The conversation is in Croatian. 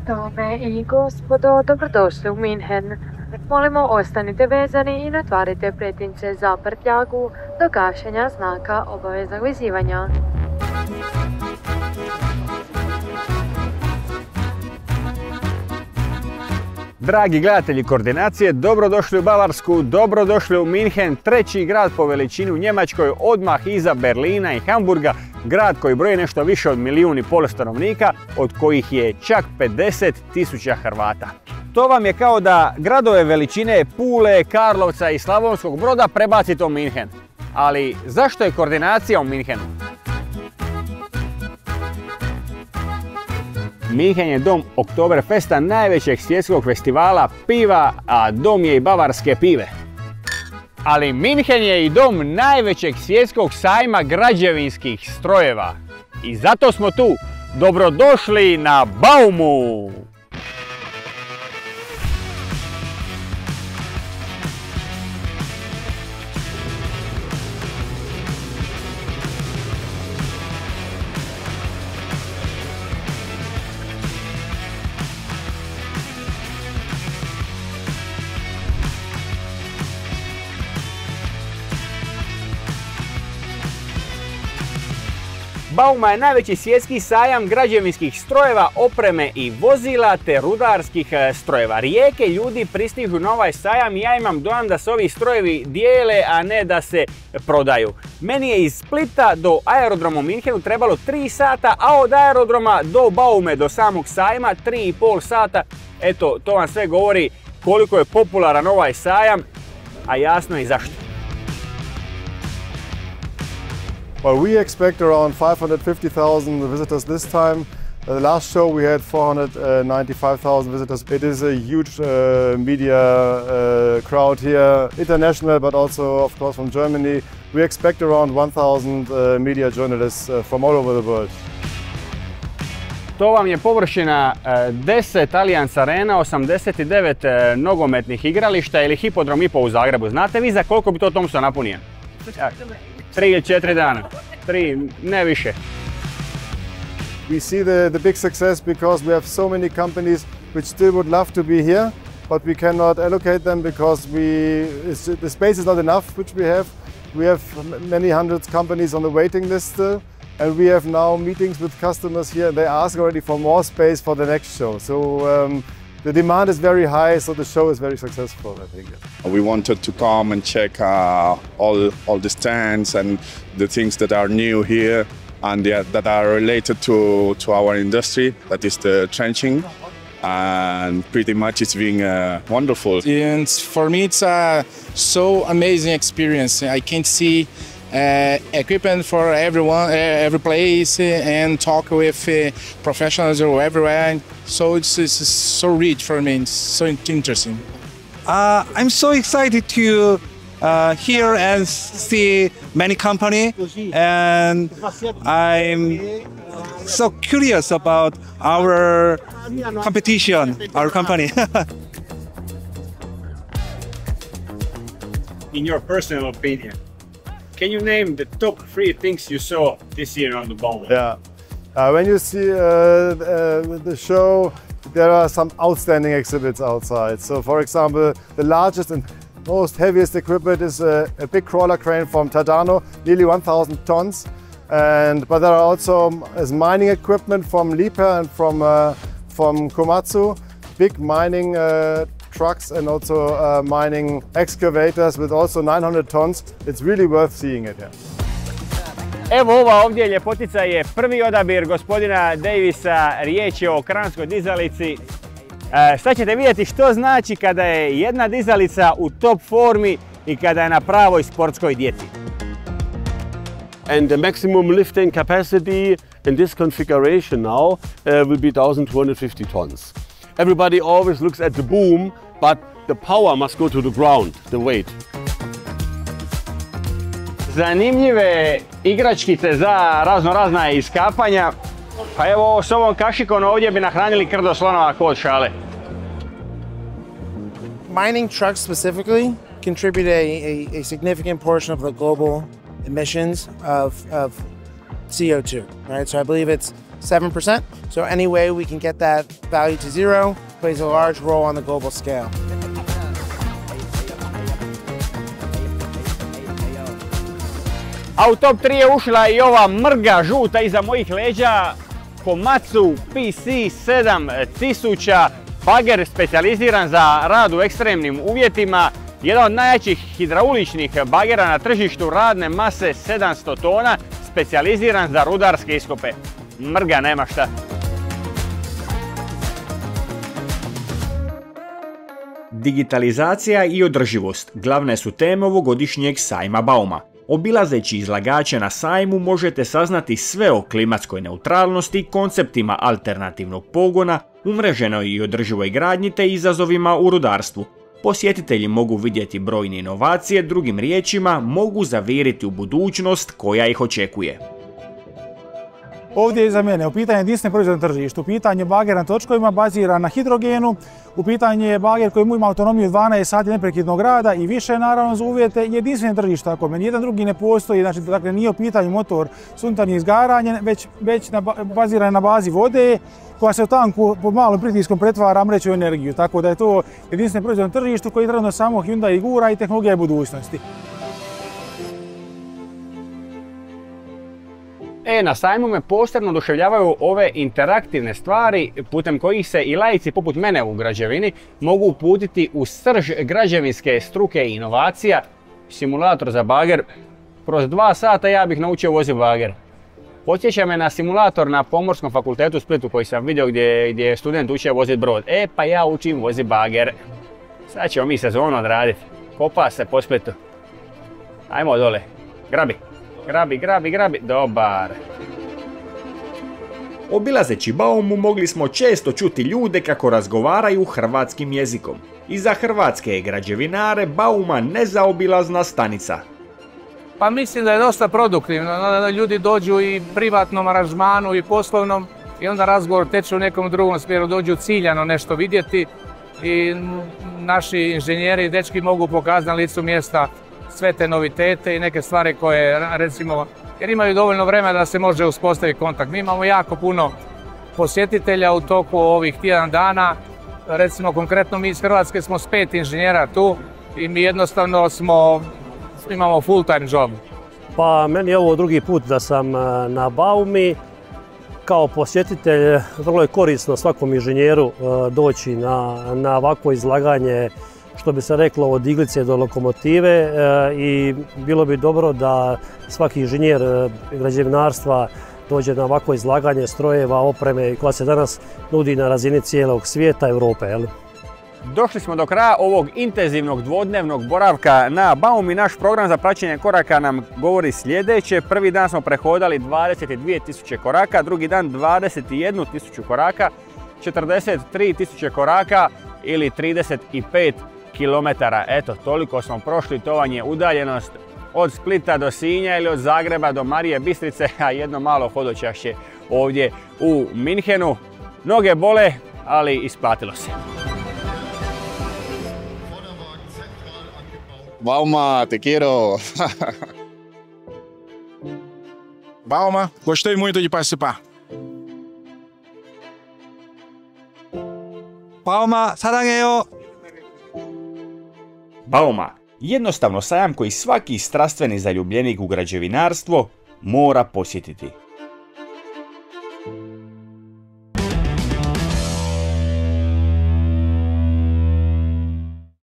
Dame i gospodo, dobrodošli u Minhen. Molimo ostanite vezani i ne otvarite pretince za prtljagu do gašenja znaka obaveznog vezivanja. Dragi gledatelji Koordinacije, dobrodošli u Bavarsku, dobrodošli u Minhen, treći grad po veličini u Njemačkoj, odmah iza Berlina i Hamburga, grad koji broji nešto više od 1,5 milijuna stanovnika, od kojih je čak 50.000 Hrvata. To vam je kao da gradove veličine Pule, Karlovca i Slavonskog Broda prebacite u Minhen. Ali zašto je Koordinacija u Minhenu? Minhen je dom Oktoberfesta, najvećeg svjetskog festivala piva, a dom je i bavarske pive. Ali Minhen je i dom najvećeg svjetskog sajma građevinskih strojeva. I zato smo tu. Dobrodošli na Baumu! Bauma je najveći svjetski sajam građevinskih strojeva, opreme i vozila te rudarskih strojeva. Rijeke ljudi pristižu na ovaj sajam i ja imam dojam da se ovi strojevi dijele, a ne da se prodaju. Meni je iz Splita do aerodroma u Minhenu trebalo 3 sata, a od aerodroma do Baume, do samog sajma 3,5 sata. Eto, to vam sve govori koliko je popularan ovaj sajam, a jasno i zašto. Well, we expect around 550,000 visitors this time. The last show we had 495,000 visitors. It is a huge media crowd here, international, but also, of course, from Germany. We expect around 1,000 media journalists from all over the world. To vam je površina 10 Allianz Arena, 89 nogometnih igrališta ili Hipodrom IPO u Zagrebu. Znate vi za koliko bi to Thompson napunio? 3 ili 4 dana. 3, ne više. We see the big success because we have so many companies which still would love to be here, but we cannot allocate them because the space is not enough which we have. We have many hundreds companies on the waiting list still, and we have now meetings with customers here. They ask already for more space for the next show. So the demand is very high, so the show is very successful, I think. We wanted to come and check all the stands and the things that are new here and that are related to our industry, that is the trenching. And pretty much it's been wonderful. And for me, it's a so amazing experience. I can see equipment for everyone, every place, and talk with professionals everywhere. So it's so rich for me. It's so interesting. I'm so excited to hear and see many companies, and I'm so curious about our competition, our company. In your personal opinion, can you name the top 3 things you saw this year on the Bauma? Yeah. When you see the show, there are some outstanding exhibits outside. So, for example, the largest and most heaviest equipment is a big crawler crane from Tadano, nearly 1,000 tons. But there are also mining equipment from Liebherr and from Komatsu, big mining trucks and also mining excavators with also 900 tons. It's really worth seeing it here. Evo ova ovdje ljepotica je prvi odabir gospodina Davisa, riječ je o kranskoj dizalici. Sad ćete vidjeti što znači kada je jedna dizalica u top formi i kada je na pravoj sportskoj dijeti. And the maximum lifting capacity in this configuration now will be 1,250 tons. Everybody always looks at the boom, but the power must go to the ground, the weight. Zanimljive igračkice za razna iskapanja. Pa evo s ovom kašikom ovdje bi nahranili krdo slonova kod šale. Mining trucks specifically contribute a significant portion of the global emissions of CO2, right? So I believe it's 7%. So any way we can get that value to zero plays a large role on the global scale. A u top 3 je ušla i ova mrga žuta iza mojih leđa, Komatsu PC7000, bager specijaliziran za rad u ekstremnim uvjetima, jedan od najjačih hidrauličnih bagera na tržištu, radne mase 700 tona, specijaliziran za rudarske iskope. Mrga, nema šta. Digitalizacija i održivost glavne su teme ovogodišnjeg sajma Bauma. Obilazeći izlagače na sajmu možete saznati sve o klimatskoj neutralnosti, konceptima alternativnog pogona, umreženoj i održivoj gradnji te izazovima u rudarstvu. Posjetitelji mogu vidjeti brojne inovacije, drugim riječima mogu zaviriti u budućnost koja ih očekuje. Ovdje je za mene u pitanju jedinstveni proizvod na tržištu, u pitanju bager na točkovima baziran na hidrogenu, u pitanju je bager koji ima autonomiju 12 sati neprekidnog rada i više naravno za uvjete jedinstvene tržišta. Ako meni jedan drugi ne postoji, znači dakle nije u pitanju motor s unutarnjim izgaranjem, već baziran na bazi vode koja se u tanku pod malom pritiskom pretvara mreću energiju. Tako da je to jedinstveni proizvod na tržištu koji trenutno samo Hyundai gura i tehnologija budućnosti. Na sajmu me posebno oduševljavaju ove interaktivne stvari putem kojih se i laici poput mene u građevini mogu uputiti u srž građevinske struke i inovacija. Simulator za bager. Kroz 2 sata ja bih naučio voziti bager. Podsjeća me na simulator na Pomorskom fakultetu u Splitu koji sam vidio gdje je student učio voziti brod. Pa ja učim voziti bager. Sad ćemo mi sezonu odraditi. Kopa se po Splitu. Ajmo dole. Grabi. Grabi, dobar. Obilazeći Baumu mogli smo često čuti ljude kako razgovaraju hrvatskim jezikom. I za hrvatske građevinare Bauma nezaobilazna stanica. Pa mislim da je dosta produktivno, ljudi dođu i privatnom aranžmanu i poslovnom i onda razgovor teče u nekom drugom smjeru, dođu ciljano nešto vidjeti i naši inženjeri i dečki mogu pokazati na licu mjesta sve te novitete i neke stvari koje, recimo, jer imaju dovoljno vremena da se može uspostaviti kontakt. Mi imamo jako puno posjetitelja u toku ovih tjedan dana. Recimo, konkretno mi iz Hrvatske smo s 5 inženjera tu i mi jednostavno imamo full time job. Pa meni je ovo drugi put da sam na Baumi. Kao posjetitelj vrlo je korisno svakom inženjeru doći na ovakvo izlaganje, što bi se reklo, od iglice do lokomotive, i bilo bi dobro da svaki inženjer građevinarstva dođe na ovako izlaganje strojeva, opreme koja se danas nudi na razini cijelog svijeta, Europe. Došli smo do kraja ovog intenzivnog dvodnevnog boravka na Baumi. Naš program za praćenje koraka nam govori sljedeće. Prvi dan smo prehodali 22.000 koraka, drugi dan 21.000 koraka, 43.000 koraka ili 35 kilometara. Eto, toliko smo prošli, to vam je udaljenost od Splita do Sinja ili od Zagreba do Marije Bistrice, a jedno malo hodočašće ovdje u Minhenu. Noge bole, ali isplatilo se. Bauma, te quiero! Bauma, gostei muito de participar. Bauma, 사랑해요. Bauma, jednostavno sajam koji svaki strastveni zaljubljenik u građevinarstvo mora posjetiti.